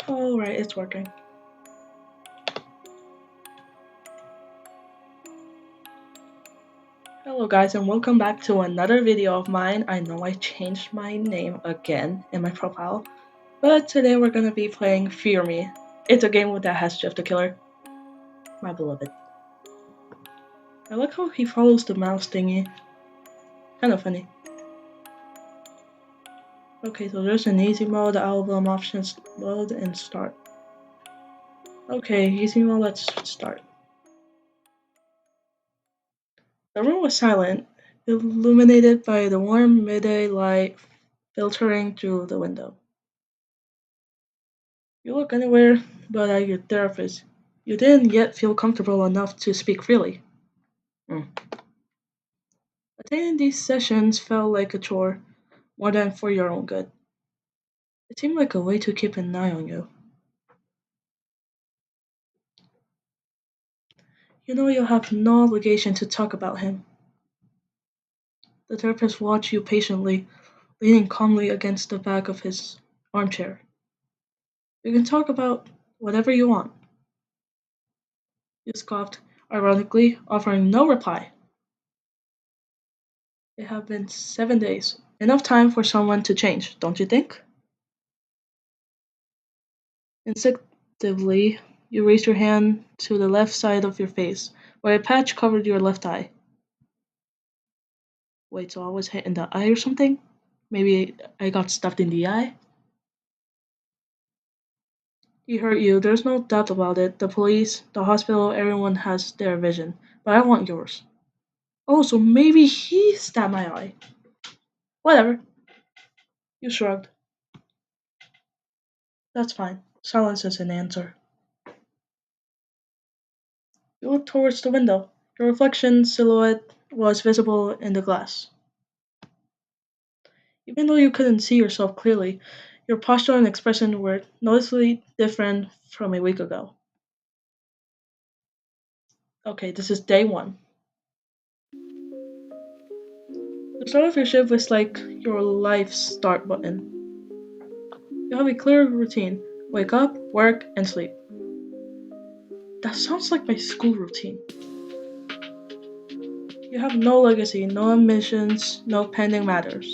Alright, it's working. Hello guys and welcome back to another video of mine. I know I changed my name again in my profile, but today we're gonna be playing Fear Me. It's a game that has Jeff the Killer, my beloved. I like how he follows the mouse thingy. Kinda funny. Okay, so there's an easy mode, album options, load and start. Okay, easy mode, let's start. The room was silent, illuminated by the warm midday light filtering through the window. You look anywhere but at your therapist. You didn't yet feel comfortable enough to speak freely. Mm. Attending these sessions felt like a chore, more than for your own good. It seemed like a way to keep an eye on you. You know you have no obligation to talk about him. The therapist watched you patiently, leaning calmly against the back of his armchair. You can talk about whatever you want. You scoffed, ironically, offering no reply. It had been 7 days. Enough time for someone to change, don't you think? Instinctively, you raised your hand to the left side of your face, where a patch covered your left eye. Wait, so I was hit in the eye or something? Maybe I got stuffed in the eye? He hurt you, there's no doubt about it. The police, the hospital, everyone has their vision. But I want yours. Oh, so maybe he stabbed my eye. Whatever. You shrugged. That's fine. Silence is an answer. You looked towards the window. Your reflection silhouette was visible in the glass. Even though you couldn't see yourself clearly, your posture and expression were noticeably different from a week ago. Okay, this is day one. The start of your shift was like your life's start button. You have a clear routine: wake up, work, and sleep. That sounds like my school routine. You have no legacy, no ambitions, no pending matters.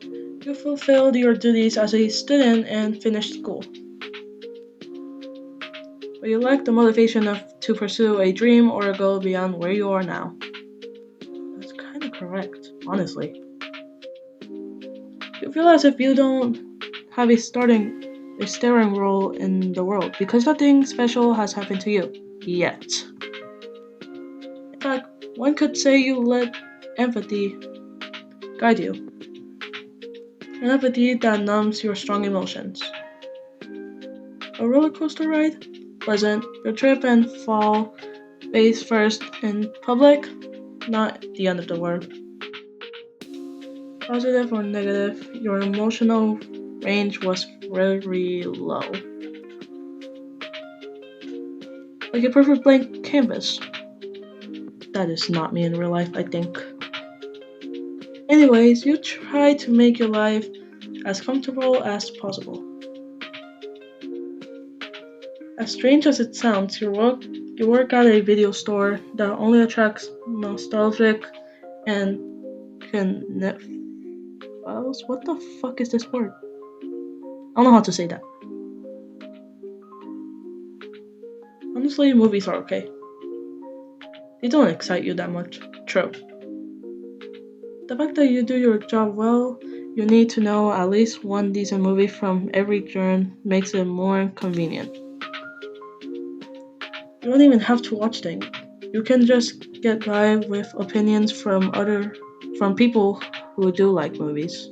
You fulfilled your duties as a student and finished school. But you lack the motivation to pursue a dream or a goal beyond where you are now. That's kind of correct, honestly. You feel as if you don't have a staring role in the world because nothing special has happened to you yet. In fact, one could say you let empathy guide you. An empathy that numbs your strong emotions. A roller coaster ride? Pleasant. Your trip and fall face first in public? Not the end of the world. Positive or negative, your emotional range was very low. Like a perfect blank canvas. That is not me in real life, I think. Anyways, you try to make your life as comfortable as possible. As strange as it sounds, you work at a video store that only attracts nostalgic and cinephiles. What the fuck is this word? I don't know how to say that. Honestly, movies are okay. They don't excite you that much. True. The fact that you do your job well, you need to know at least one decent movie from every genre makes it more convenient. You don't even have to watch things. You can just get by with opinions from people who do like movies.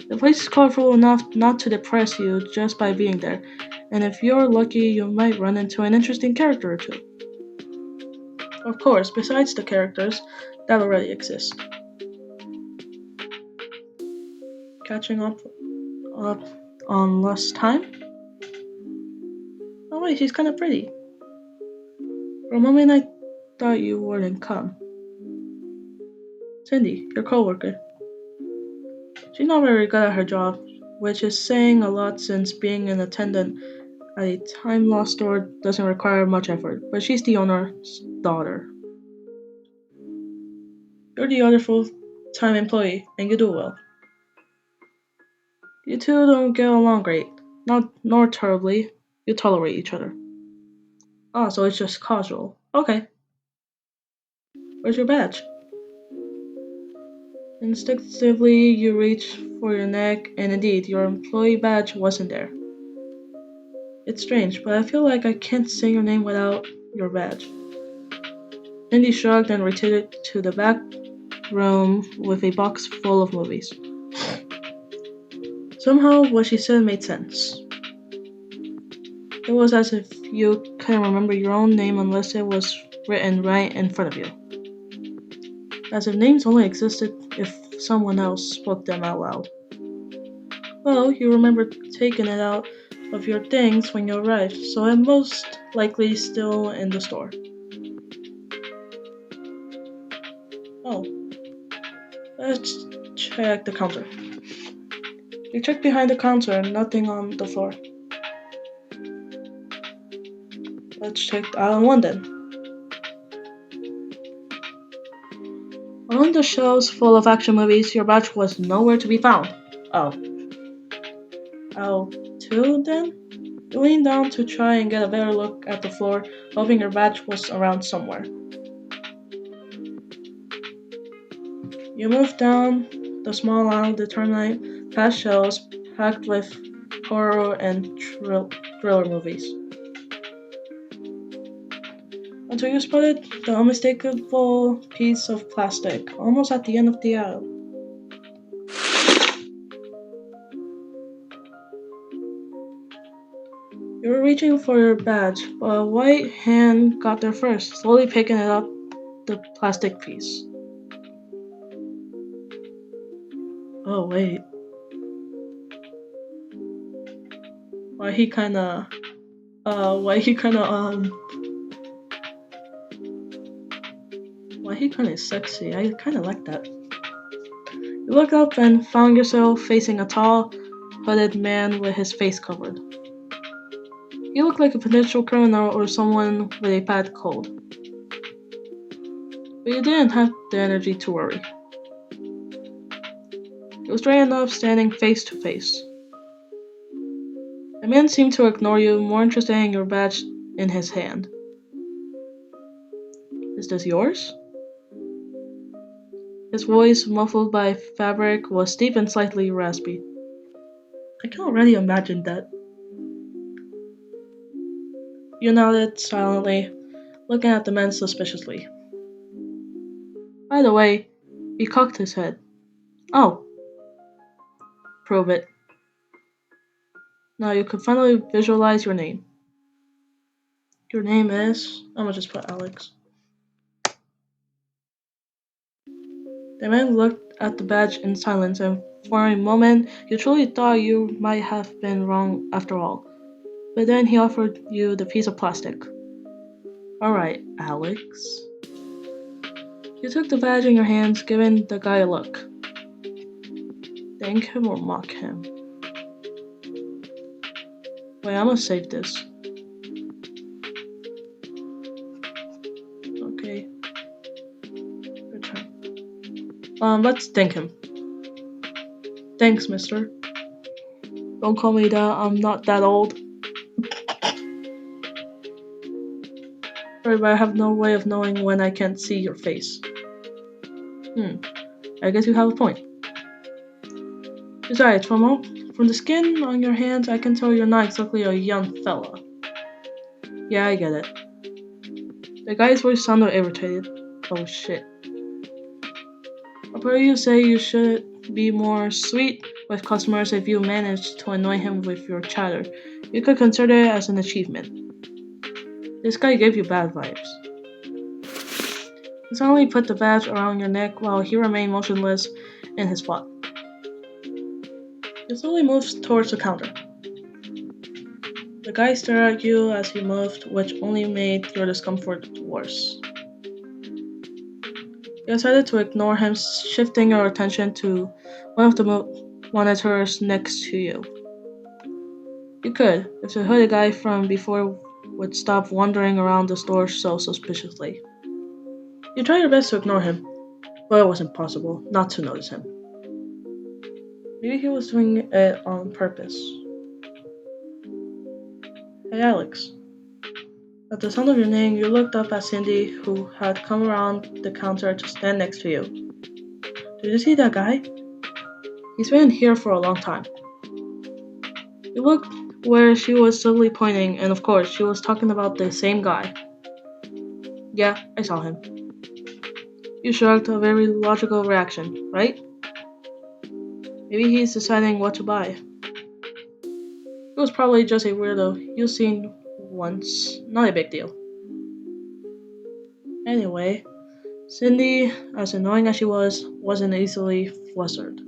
The place is colorful enough not to depress you just by being there, and if you're lucky, you might run into an interesting character or two. Of course, besides the characters that already exist. Catching up on lost time? Oh wait, she's kinda pretty. For a moment I thought you wouldn't come. Cindy, your coworker. She's not very good at her job, which is saying a lot since being an attendant at a time lost store doesn't require much effort, but she's the owner's daughter. You're the other full-time employee, and you do well. You two don't get along great. Not nor terribly. You tolerate each other. Oh, so it's just casual. Okay. Where's your badge? Instinctively, you reach for your neck, and indeed, your employee badge wasn't there. It's strange, but I feel like I can't say your name without your badge. Cindy shrugged and retreated to the back room with a box full of movies. Somehow, what she said made sense. It was as if you couldn't remember your own name unless it was written right in front of you. As if names only existed if someone else spoke them out loud. Well, you remember taking it out of your things when you arrived, so it's most likely still in the store. Oh, let's check the counter. You check behind the counter, nothing on the floor. Let's check aisle 1 then. On the shelves full of action movies, your badge was nowhere to be found. Oh. Aisle 2 then? You leaned down to try and get a better look at the floor, hoping your badge was around somewhere. You moved down the small aisle, determined past shelves packed with horror and thriller movies. Until you spotted the unmistakable piece of plastic, almost at the end of the aisle. You were reaching for your badge, but a white hand got there first, slowly picking it up the plastic piece. Oh wait. Why he kinda why he kinda why he kinda sexy. I kinda like that. You looked up and found yourself facing a tall, hooded man with his face covered. He looked like a potential criminal or someone with a bad cold. But you didn't have the energy to worry. He was straight enough, standing face to face. The man seemed to ignore you, more interested in your badge in his hand. Is this yours? His voice, muffled by fabric, was deep and slightly raspy. I can already imagine that. You nodded silently, looking at the man suspiciously. By the way, he cocked his head. Oh, prove it. Now you can finally visualize your name. Your name is... I'm gonna just put Alex. The man looked at the badge in silence, and for a moment you truly thought you might have been wrong after all. But then he offered you the piece of plastic. Alright, Alex. You took the badge in your hands, giving the guy a look. Thank him or mock him? Wait, I'm gonna save this. Okay. Return. Let's thank him. Thanks, mister. Don't call me that, I'm not that old. Sorry, but I have no way of knowing when I can't see your face. I guess you have a point. Besides, from the skin on your hands, I can tell you're not exactly a young fella. Yeah, I get it. The guy's voice sounded irritated. Oh shit. I'll probably say you should be more sweet with customers if you manage to annoy him with your chatter. You could consider it as an achievement. This guy gave you bad vibes. He suddenly put the badge around your neck while he remained motionless in his spot. He slowly moves towards the counter. The guy stared at you as he moved, which only made your discomfort worse. You decided to ignore him, shifting your attention to one of the monitors next to you. You could, if the hooded guy from before would stop wandering around the store so suspiciously. You tried your best to ignore him, but it was impossible not to notice him. Maybe he was doing it on purpose. Hey Alex. At the sound of your name, you looked up at Cindy, who had come around the counter to stand next to you. Did you see that guy? He's been here for a long time. You looked where she was subtly pointing, and of course, she was talking about the same guy. Yeah, I saw him. You shrugged, a very logical reaction, right? Maybe he's deciding what to buy. It was probably just a weirdo you've seen once, not a big deal. Anyway, Cindy, as annoying as she was, wasn't easily flustered.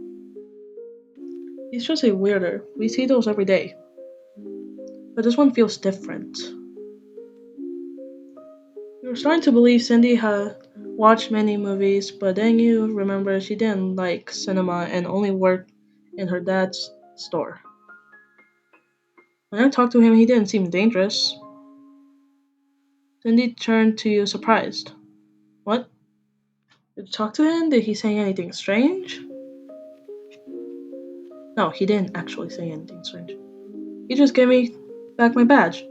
He's just a weirder. We see those every day. But this one feels different. You were starting to believe Cindy had watched many movies, but then you remember she didn't like cinema and only worked in her dad's store. When I talked to him, he didn't seem dangerous. Cindy turned to you surprised. What? Did you talk to him? Did he say anything strange? No, he didn't actually say anything strange. He just gave me back my badge.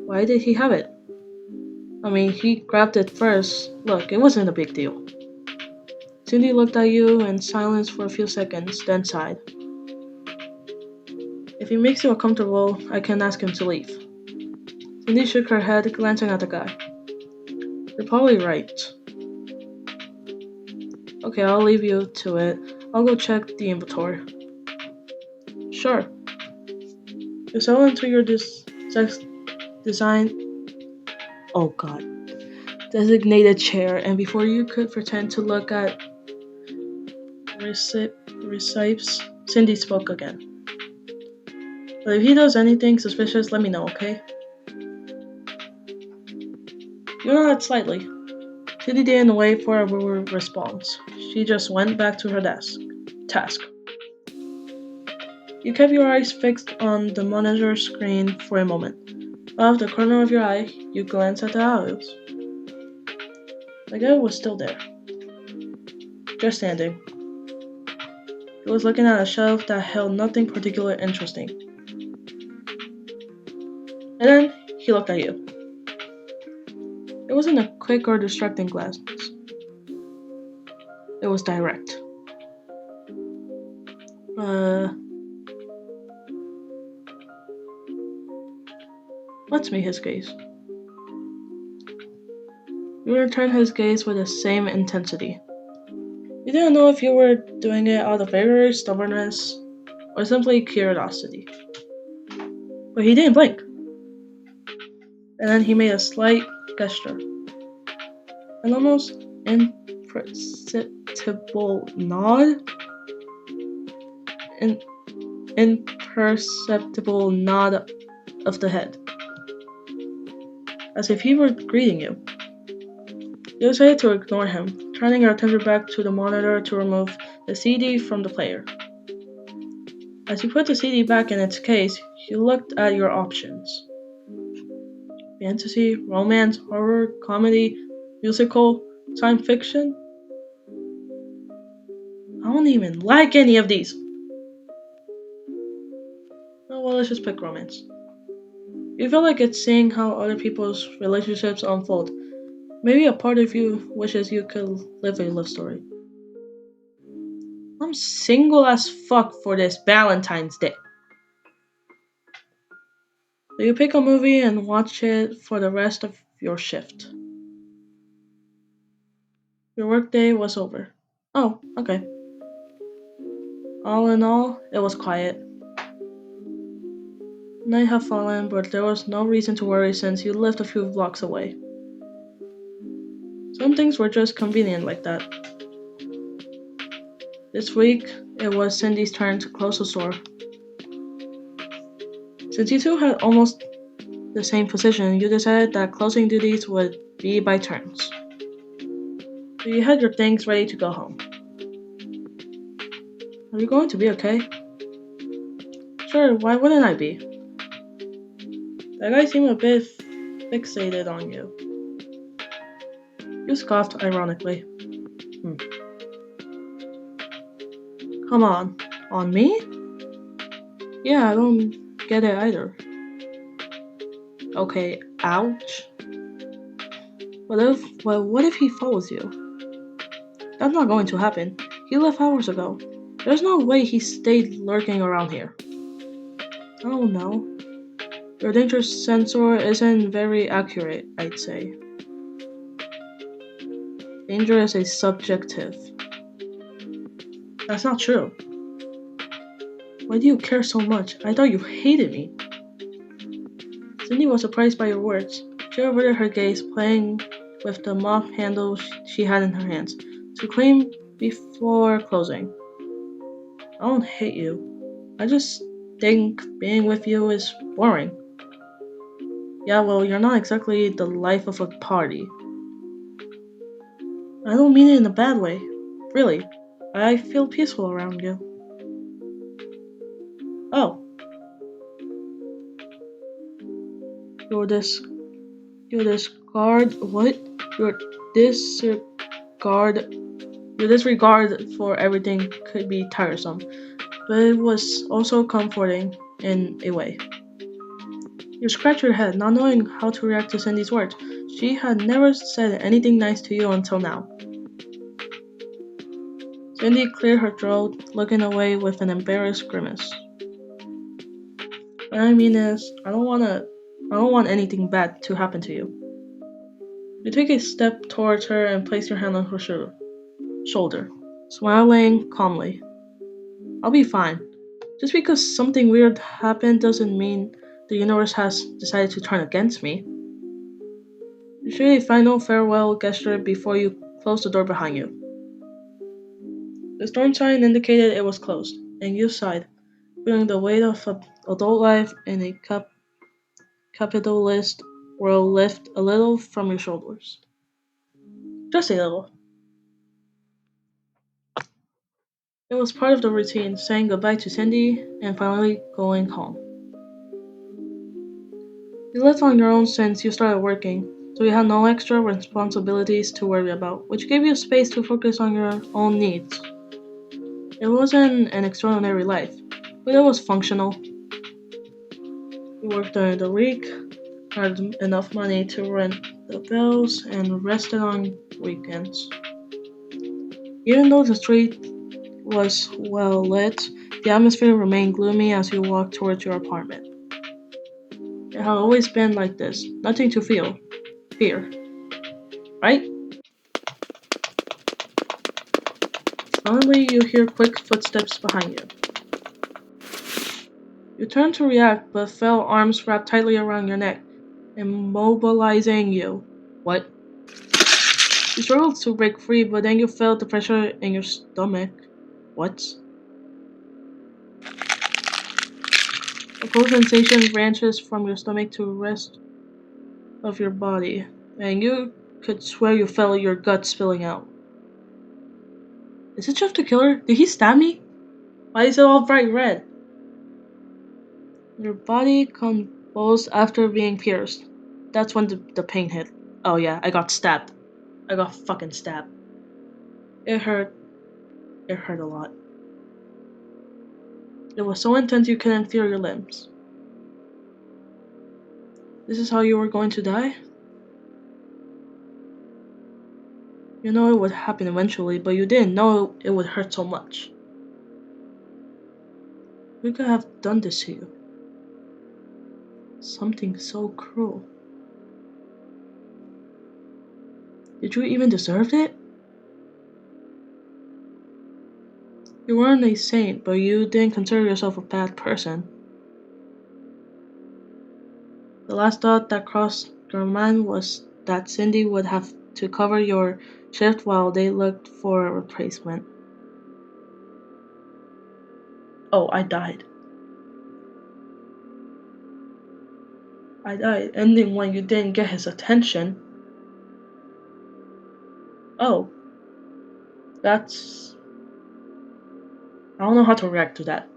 Why did he have it? I mean, he grabbed it first. Look, it wasn't a big deal. Cindy looked at you in silence for a few seconds, then sighed. If he makes you uncomfortable, I can ask him to leave. Cindy shook her head, glancing at the guy. You're probably right. Okay, I'll leave you to it. I'll go check the inventory. Sure. You settle into your design. Oh god. Designated chair, and before you could pretend to look at receipts, Cindy spoke again. But if he does anything suspicious, let me know, okay? You nodded slightly. Cindy didn't wait for a response. She just went back to her task. You kept your eyes fixed on the monitor screen for a moment. Out of the corner of your eye, you glanced at the aisles. The guy was still there, just standing. He was looking at a shelf that held nothing particularly interesting. And then he looked at you. It wasn't a quick or distracting glance. It was direct. Let's meet his gaze. You returned his gaze with the same intensity. You didn't know if you were doing it out of anger, stubbornness, or simply curiosity. But he didn't blink. And then he made a slight gesture. An almost imperceptible nod. An imperceptible nod of the head. As if he were greeting you. You decided to ignore him, turning your attention back to the monitor to remove the CD from the player. As you put the CD back in its case, you looked at your options. Fantasy, romance, horror, comedy, musical, science fiction. I don't even like any of these. Oh well, let's just pick romance. You feel like it's seeing how other people's relationships unfold. Maybe a part of you wishes you could live a love story. I'm single as fuck for this Valentine's Day. So you pick a movie and watch it for the rest of your shift. Your workday was over. Oh, okay. All in all, it was quiet. Night had fallen, but there was no reason to worry since you lived a few blocks away. Some things were just convenient like that. This week, it was Cindy's turn to close the store. Since you two had almost the same position, you decided that closing duties would be by turns. So you had your things ready to go home. Are you going to be okay? Sure, why wouldn't I be? That guy seemed a bit fixated on you. You scoffed ironically. Hmm. Come on. On me? Yeah, I don't get it either. Okay, ouch. What if he follows you? That's not going to happen. He left hours ago. There's no way he stayed lurking around here. Oh no. Your danger sensor isn't very accurate, I'd say. Danger is a subjective. That's not true. Why do you care so much? I thought you hated me. Cindy was surprised by your words. She averted her gaze, playing with the mop handle she had in her hands, to clean before closing. I don't hate you. I just think being with you is boring. Yeah, well, you're not exactly the life of a party. I don't mean it in a bad way. Really. I feel peaceful around you. Oh, you're this. You're discard. What? Your disregard. Your disregard for everything could be tiresome, but it was also comforting in a way. You scratch your head, not knowing how to react to Cindy's words. She had never said anything nice to you until now. Cindy cleared her throat, looking away with an embarrassed grimace. What I mean is, I don't want anything bad to happen to you. You take a step towards her and place your hand on her shoulder, smiling calmly. I'll be fine. Just because something weird happened doesn't mean the universe has decided to turn against me. You should a final farewell gesture before you close the door behind you. The storm sign indicated it was closed, and you sighed, feeling the weight of adult life in a capitalist world lift a little from your shoulders. Just a little. It was part of the routine, saying goodbye to Cindy and finally going home. You lived on your own since you started working, so you had no extra responsibilities to worry about, which gave you space to focus on your own needs. It wasn't an extraordinary life, but it was functional. You worked during the week, had enough money to rent the bills, and rested on weekends. Even though the street was well lit, the atmosphere remained gloomy as you walked towards your apartment. It had always been like this, nothing to fear, right? Suddenly, you hear quick footsteps behind you. You turn to react, but felt arms wrapped tightly around your neck, immobilizing you. What? You struggled to break free, but then you felt the pressure in your stomach. What? A cold sensation branches from your stomach to the rest of your body, and you could swear you felt your gut spilling out. Is it Jeff the Killer? Did he stab me? Why is it all bright red? Your body convulsed after being pierced. That's when the pain hit. Oh yeah, I got stabbed. I got fucking stabbed. It hurt. It hurt a lot. It was so intense you couldn't feel your limbs. This is how you were going to die? You know it would happen eventually, but you didn't know it would hurt so much. Who could have done this to you? Something so cruel. Did you even deserve it? You weren't a saint, but you didn't consider yourself a bad person. The last thought that crossed your mind was that Cindy would have to cover your shift while they looked for a replacement. Oh, I died. I died, ending when you didn't get his attention. Oh, that's I don't know how to react to that.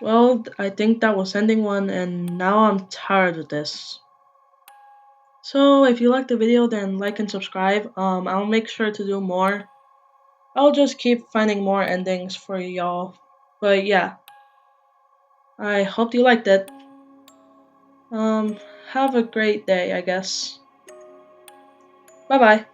Well, I think that was ending one, and now I'm tired of this. So if you liked the video, then like and subscribe. I'll make sure to do more. I'll just keep finding more endings for y'all. But yeah, I hope you liked it. Um, have a great day, I guess. Bye bye.